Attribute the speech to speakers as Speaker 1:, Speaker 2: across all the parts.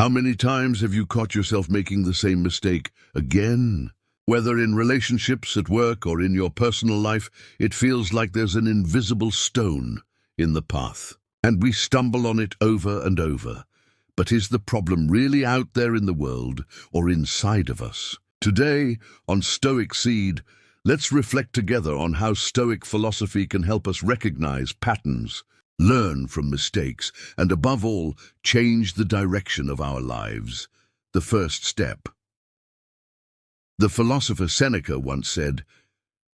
Speaker 1: How many times have you caught yourself making the same mistake again? Whether in relationships, at work, or in your personal life, it feels like there's an invisible stone in the path, and we stumble on it over and over. But is the problem really out there in the world or inside of us? Today, on Stoic Seed, let's reflect together on how Stoic philosophy can help us recognize patterns, learn from mistakes, and above all, change the direction of our lives. The first step. The philosopher Seneca once said,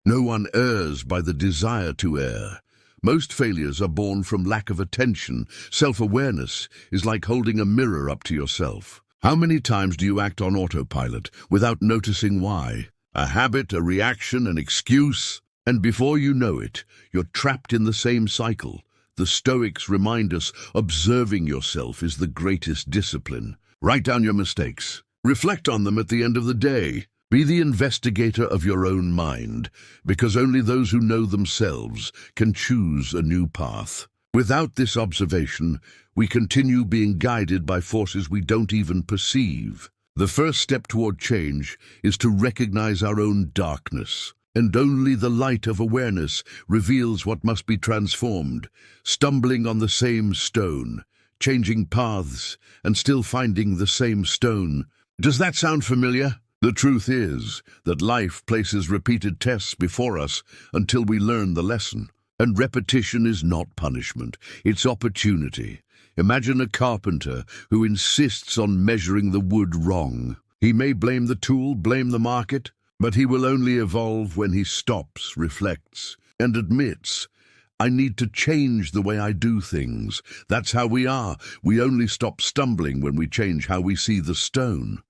Speaker 1: "No one errs by the desire to err. Most failures are born from lack of attention. Self-awareness is like holding a mirror up to yourself. How many times do you act on autopilot without noticing why? A habit, a reaction, an excuse, and before you know it, you're trapped in the same cycle. The Stoics remind us observing yourself is the greatest discipline. Write down your mistakes. Reflect on them at the end of the day. Be the investigator of your own mind, because only those who know themselves can choose a new path. Without this observation, we continue being guided by forces we don't even perceive. The first step toward change is to recognize our own darkness, and only the light of awareness reveals what must be transformed. Stumbling on the same stone, changing paths, and still finding the same stone. Does that sound familiar? The truth is that life places repeated tests before us until we learn the lesson. And repetition is not punishment, it's opportunity. Imagine a carpenter who insists on measuring the wood wrong. He may blame the tool, blame the market, but he will only evolve when he stops, reflects, and admits, "I need to change the way I do things." That's how we are. We only stop stumbling when we change how we see the stone.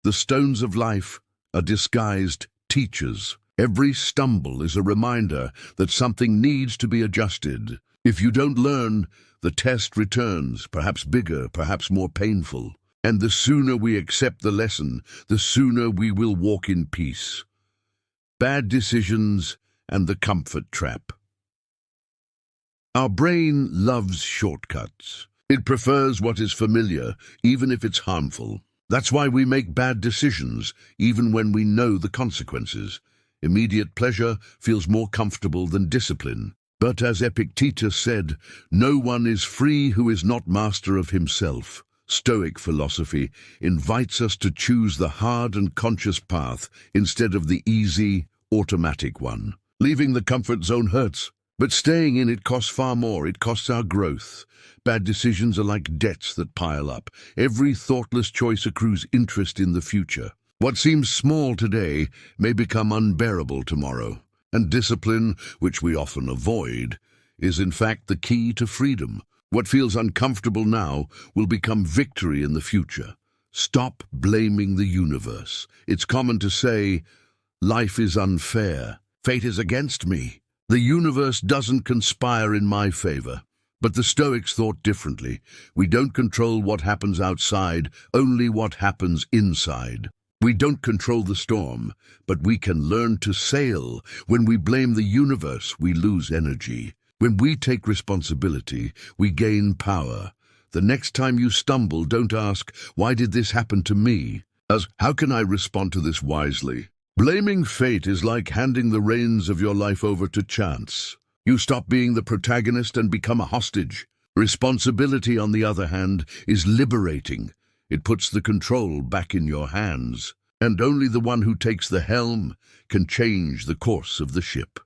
Speaker 1: The stones of life are disguised teachers. Every stumble is a reminder that something needs to be adjusted. If you don't learn, the test returns, perhaps bigger, perhaps more painful. And the sooner we accept the lesson, the sooner we will walk in peace. Bad decisions and the comfort trap. Our brain loves shortcuts. It prefers what is familiar, even if it's harmful. That's why we make bad decisions, even when we know the consequences. Immediate pleasure feels more comfortable than discipline. But as Epictetus said, no one is free who is not master of himself. Stoic philosophy invites us to choose the hard and conscious path instead of the easy, automatic one. Leaving the comfort zone hurts, but staying in it costs far more. It costs our growth. Bad decisions are like debts that pile up. Every thoughtless choice accrues interest in the future. What seems small today may become unbearable tomorrow. And discipline, which we often avoid, is in fact the key to freedom. What feels uncomfortable now will become victory in the future. Stop blaming the universe. It's common to say, "Life is unfair. Fate is against me. The universe doesn't conspire in my favor." But the Stoics thought differently. We don't control what happens outside, only what happens inside. We don't control the storm, but we can learn to sail. When we blame the universe, we lose energy. When we take responsibility, we gain power. The next time you stumble, don't ask, "Why did this happen to me?" Ask, "How can I respond to this wisely?" Blaming fate is like handing the reins of your life over to chance. You stop being the protagonist and become a hostage. Responsibility, on the other hand, is liberating. It puts the control back in your hands, and only the one who takes the helm can change the course of the ship.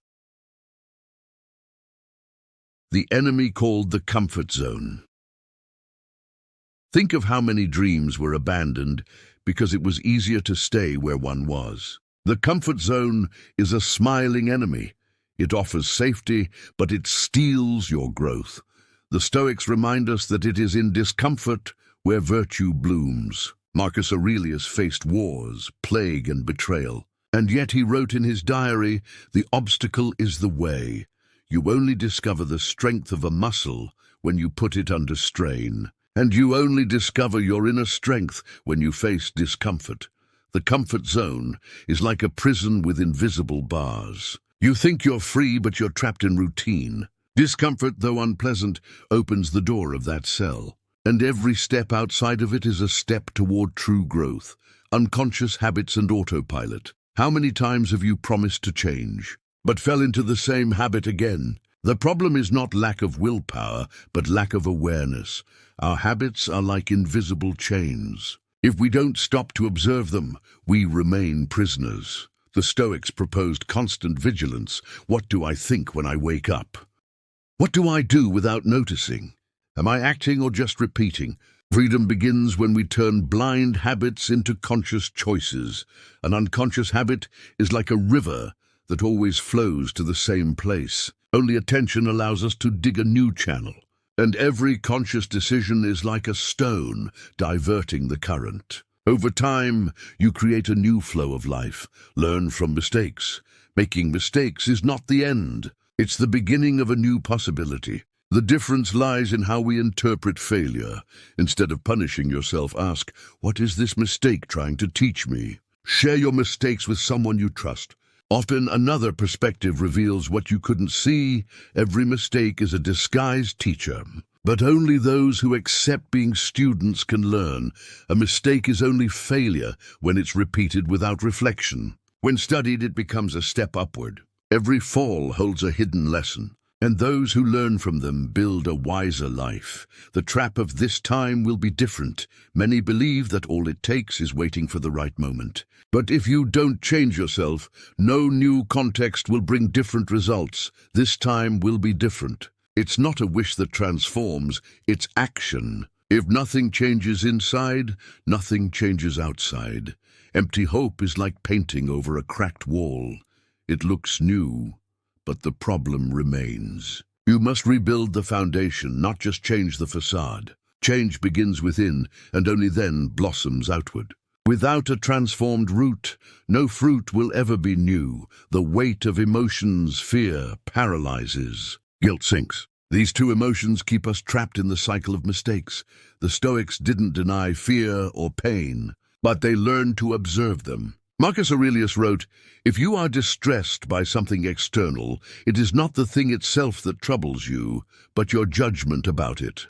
Speaker 1: The enemy called the comfort zone. Think of how many dreams were abandoned because it was easier to stay where one was. The comfort zone is a smiling enemy. It offers safety, but it steals your growth. The Stoics remind us that it is in discomfort where virtue blooms. Marcus Aurelius faced wars, plague, and betrayal. And yet he wrote in his diary, "The obstacle is the way. You only discover the strength of a muscle when you put it under strain. And you only discover your inner strength when you face discomfort." The comfort zone is like a prison with invisible bars. You think you're free, but you're trapped in routine. Discomfort, though unpleasant, opens the door of that cell. and every step outside of it is a step toward true growth. Unconscious habits and autopilot. How many times have you promised to change, but fell into the same habit again? The problem is not lack of willpower, but lack of awareness. Our habits are like invisible chains. If we don't stop to observe them, we remain prisoners. The Stoics proposed constant vigilance. What do I think when I wake up? What do I do without noticing? Am I acting or just repeating? Freedom begins when we turn blind habits into conscious choices. An unconscious habit is like a river that always flows to the same place. Only attention allows us to dig a new channel. And every conscious decision is like a stone diverting the current. Over time, you create a new flow of life. Learn from mistakes. Making mistakes is not the end. It's the beginning of a new possibility. The difference lies in how we interpret failure. Instead of punishing yourself, ask, what is this mistake trying to teach me? Share your mistakes with someone you trust. Often another perspective reveals what you couldn't see. Every mistake is a disguised teacher. But only those who accept being students can learn. A mistake is only failure when it's repeated without reflection. When studied, it becomes a step upward. Every fall holds a hidden lesson, and those who learn from them build a wiser life. The trap of this time will be different. Many believe that all it takes is waiting for the right moment. But if you don't change yourself, no new context will bring different results. This time will be different. It's not a wish that transforms, it's action. If nothing changes inside, nothing changes outside. Empty hope is like painting over a cracked wall. It looks new, but the problem remains. You must rebuild the foundation, not just change the facade. Change begins within, and only then blossoms outward. Without a transformed root, no fruit will ever be new. The weight of emotions, fear, paralyzes. Guilt sinks. These two emotions keep us trapped in the cycle of mistakes. The Stoics didn't deny fear or pain, but they learned to observe them. Marcus Aurelius wrote, "If you are distressed by something external, it is not the thing itself that troubles you, but your judgment about it."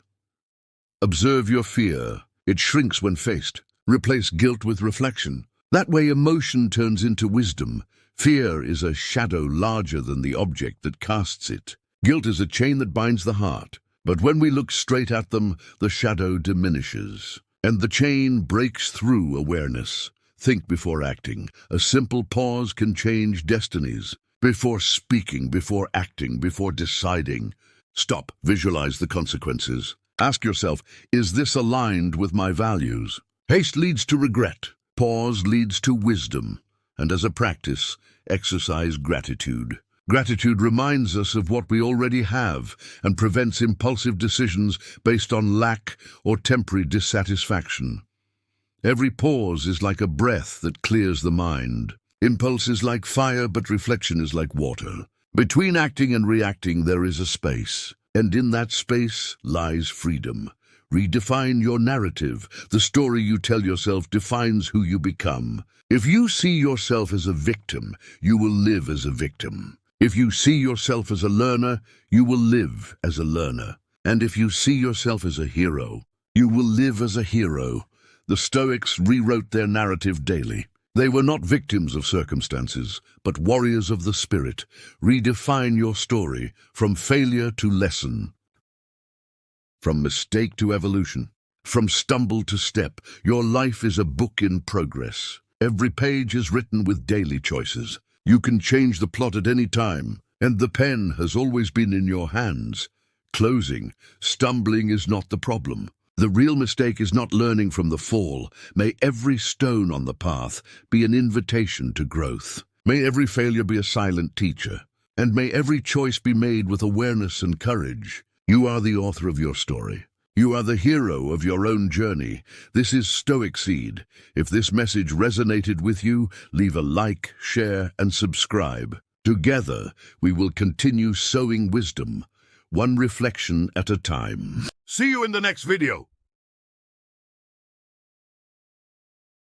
Speaker 1: Observe your fear. It shrinks when faced. Replace guilt with reflection. That way emotion turns into wisdom. Fear is a shadow larger than the object that casts it. Guilt is a chain that binds the heart. But when we look straight at them, the shadow diminishes, and the chain breaks through awareness. Think before acting. A simple pause can change destinies. Before speaking, before acting, before deciding. Stop. Visualize the consequences. Ask yourself, is this aligned with my values? Haste leads to regret. Pause leads to wisdom. And as a practice, exercise gratitude. Gratitude reminds us of what we already have and prevents impulsive decisions based on lack or temporary dissatisfaction. Every pause is like a breath that clears the mind. Impulse is like fire, but reflection is like water. Between acting and reacting, there is a space, and in that space lies freedom. Redefine your narrative. The story you tell yourself defines who you become. If you see yourself as a victim, you will live as a victim. If you see yourself as a learner, you will live as a learner. And if you see yourself as a hero, you will live as a hero. The Stoics rewrote their narrative daily. They were not victims of circumstances, but warriors of the spirit. Redefine your story from failure to lesson. From mistake to evolution, from stumble to step, your life is a book in progress. Every page is written with daily choices. You can change the plot at any time, and the pen has always been in your hands. Closing, stumbling is not the problem. The real mistake is not learning from the fall. May every stone on the path be an invitation to growth. May every failure be a silent teacher, and may every choice be made with awareness and courage. You are the author of your story. You are the hero of your own journey. This is Stoic Seed. If this message resonated with you, leave a like, share, and subscribe. Together, we will continue sowing wisdom, one reflection at a time. See you in the next video.